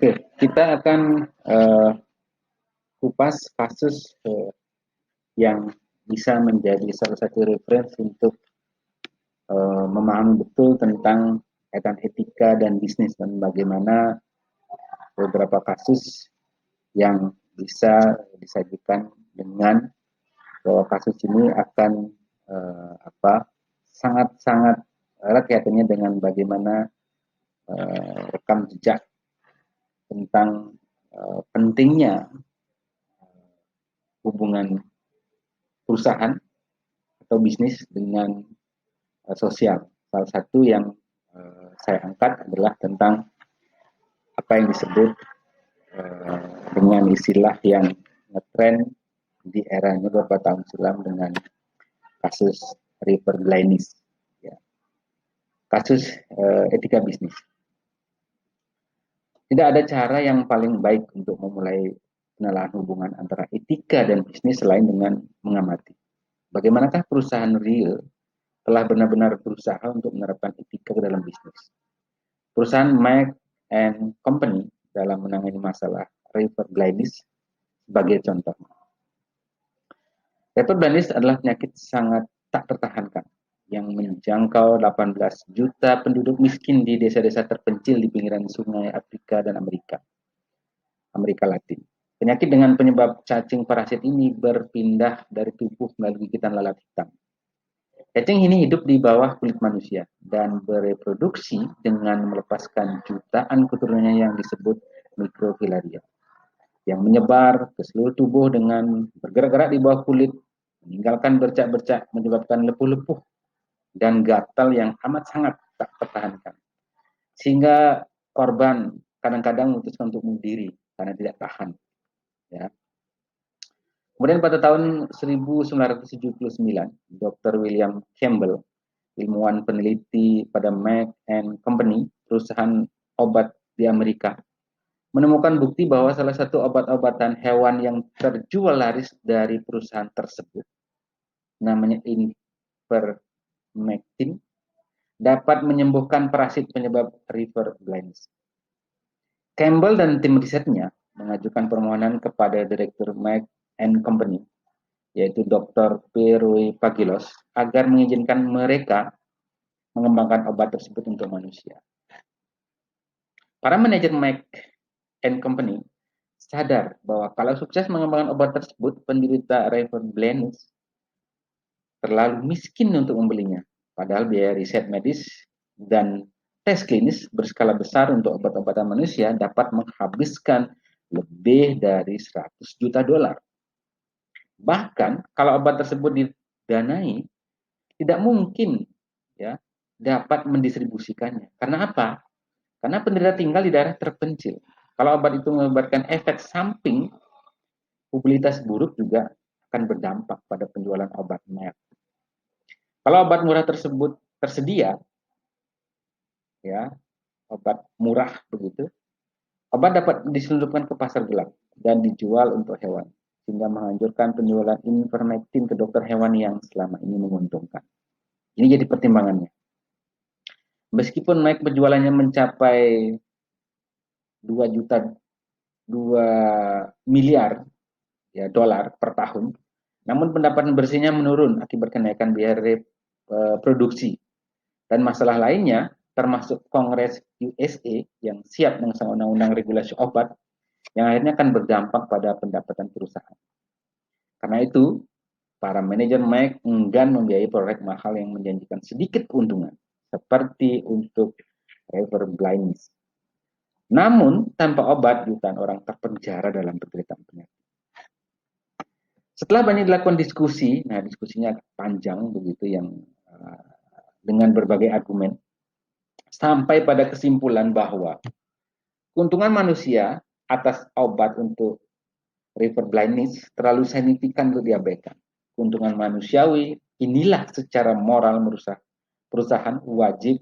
Oke, kita akan kupas kasus yang bisa menjadi salah satu referensi untuk memahami betul tentang kaitan etika dan bisnis dan bagaimana beberapa kasus yang bisa disajikan dengan bahwa kasus ini akan sangat-sangat erat kaitannya dengan bagaimana rekam jejak tentang pentingnya hubungan perusahaan atau bisnis dengan sosial. Salah satu yang saya angkat adalah tentang apa yang disebut dengan istilah yang ngetren di eranya beberapa tahun silam dengan kasus River Blainis, ya. Kasus etika bisnis. Tidak ada cara yang paling baik untuk memulai penelahan hubungan antara etika dan bisnis selain dengan mengamati bagaimanakah perusahaan real telah benar-benar berusaha untuk menerapkan etika ke dalam bisnis. Perusahaan Mac and Company dalam menangani masalah River Blainis sebagai contoh. River Blainis adalah penyakit sangat tak tertahankan yang menjangkau 18 juta penduduk miskin di desa-desa terpencil di pinggiran sungai Afrika dan Amerika Latin. Penyakit dengan penyebab cacing parasit ini berpindah dari tubuh melalui gigitan lalat hitam. Cacing ini hidup di bawah kulit manusia dan bereproduksi dengan melepaskan jutaan keturunannya yang disebut mikrofilaria yang menyebar ke seluruh tubuh dengan bergerak-gerak di bawah kulit, meninggalkan bercak-bercak, menyebabkan lepuh-lepuh dan gatal yang amat sangat tak tertahankan. Sehingga korban kadang-kadang memutuskan untuk bunuh diri karena tidak tahan. Ya. Kemudian pada tahun 1979, Dr. William Campbell, ilmuwan peneliti pada Merck and Company, perusahaan obat di Amerika, menemukan bukti bahwa salah satu obat-obatan hewan yang terjual laris dari perusahaan tersebut, namanya ivermectin, dapat menyembuhkan parasit penyebab River Blainis. Campbell dan tim risetnya mengajukan permohonan kepada Direktur Merck and Company, yaitu Dr. Pierre Pagilos, agar mengizinkan mereka mengembangkan obat tersebut untuk manusia. Para manajer Merck and Company sadar bahwa kalau sukses mengembangkan obat tersebut, penderita River Blainis terlalu miskin untuk membelinya. Padahal biaya riset medis dan tes klinis berskala besar untuk obat-obatan manusia dapat menghabiskan lebih dari 100 juta dolar. Bahkan kalau obat tersebut didanai, tidak mungkin ya dapat mendistribusikannya. Karena apa? Karena penderita tinggal di daerah terpencil. Kalau obat itu mengakibatkan efek samping, publisitas buruk juga akan berdampak pada penjualan obat merek. Kalau obat murah tersebut tersedia, ya, obat murah begitu, obat dapat diselundupkan ke pasar gelap dan dijual untuk hewan, sehingga menghancurkan penjualan ivermectin ke dokter hewan yang selama ini menguntungkan. Ini jadi pertimbangannya. Meskipun naik penjualannya mencapai 2 miliar ya dolar per tahun, namun pendapatan bersihnya menurun akibat kenaikan biaya produksi dan masalah lainnya, termasuk Kongres USA yang siap mengesahkan undang-undang regulasi obat yang akhirnya akan berdampak pada pendapatan perusahaan. Karena itu, para manajer Merck enggan membiayai proyek mahal yang menjanjikan sedikit keuntungan, seperti untuk River Blainis. Namun, tanpa obat, jutaan orang terpenjara dalam penderitaan penyakit. Setelah banyak dilakukan diskusi, nah diskusinya panjang begitu yang dengan berbagai argumen, sampai pada kesimpulan bahwa keuntungan manusia atas obat untuk River Blainis terlalu signifikan untuk diabaikan. Keuntungan manusiawi inilah secara moral merusak perusahaan wajib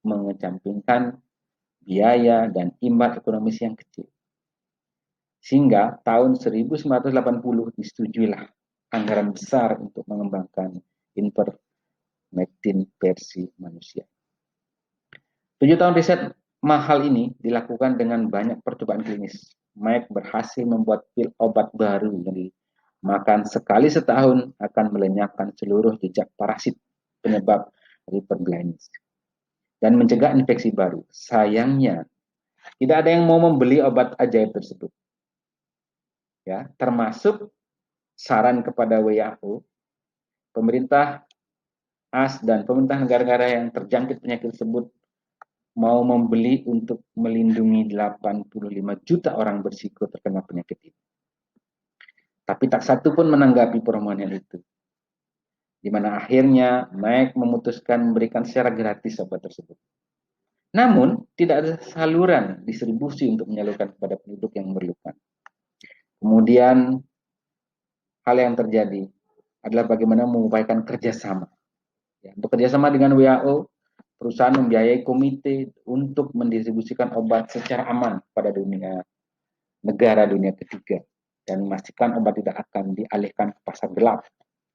mengecampingkan biaya dan imbal ekonomis yang kecil. Sehingga tahun 1980 disetujuilah anggaran besar untuk mengembangkan ivermectin versi manusia. 7 tahun riset mahal ini dilakukan dengan banyak percobaan klinis. Mike berhasil membuat pil obat baru yang makan sekali setahun akan melenyapkan seluruh jejak parasit penyebab River blindness dan mencegah infeksi baru. Sayangnya, tidak ada yang mau membeli obat ajaib tersebut. Ya, termasuk saran kepada WHO, pemerintah AS dan pemerintah negara-negara yang terjangkit penyakit tersebut mau membeli untuk melindungi 85 juta orang berisiko terkena penyakit itu. Tapi tak satu pun menanggapi permohonan itu. Di mana akhirnya Mike memutuskan memberikan secara gratis obat tersebut. Namun, tidak ada saluran distribusi untuk menyalurkan kepada penduduk yang memerlukan. Kemudian, hal yang terjadi adalah bagaimana mengupayakan kerjasama. Ya, untuk kerjasama dengan WHO, perusahaan membiayai komite untuk mendistribusikan obat secara aman pada negara dunia ketiga dan memastikan obat tidak akan dialihkan ke pasar gelap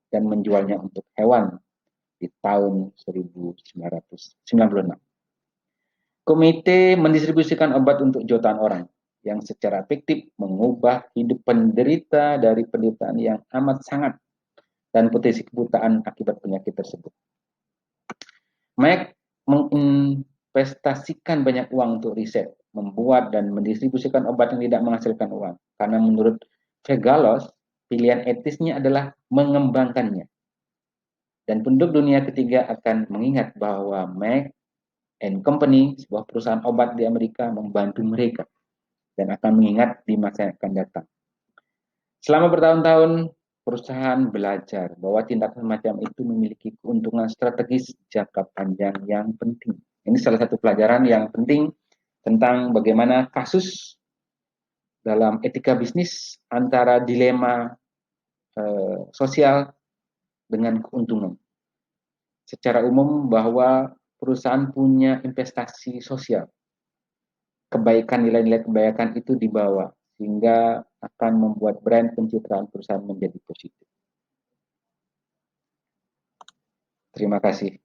dan menjualnya untuk hewan di tahun 1996. Komite mendistribusikan obat untuk jutaan orang yang secara efektif mengubah hidup penderita dari penderitaan yang amat sangat dan potensi kebutaan akibat penyakit tersebut. Mike menginvestasikan banyak uang untuk riset, membuat dan mendistribusikan obat yang tidak menghasilkan uang. Karena menurut Vegalos, pilihan etisnya adalah mengembangkannya. Dan penduduk dunia ketiga akan mengingat bahwa Merck and Company, sebuah perusahaan obat di Amerika, membantu mereka dan akan mengingat di masa yang akan datang. Selama bertahun-tahun, perusahaan belajar bahwa tindakan semacam itu memiliki keuntungan strategis jangka panjang yang penting. Ini salah satu pelajaran yang penting tentang bagaimana kasus dalam etika bisnis antara dilema sosial dengan keuntungan. Secara umum bahwa perusahaan punya investasi sosial. Kebaikan, nilai-nilai kebaikan itu dibawa sehingga akan membuat brand pencitraan perusahaan menjadi positif. Terima kasih.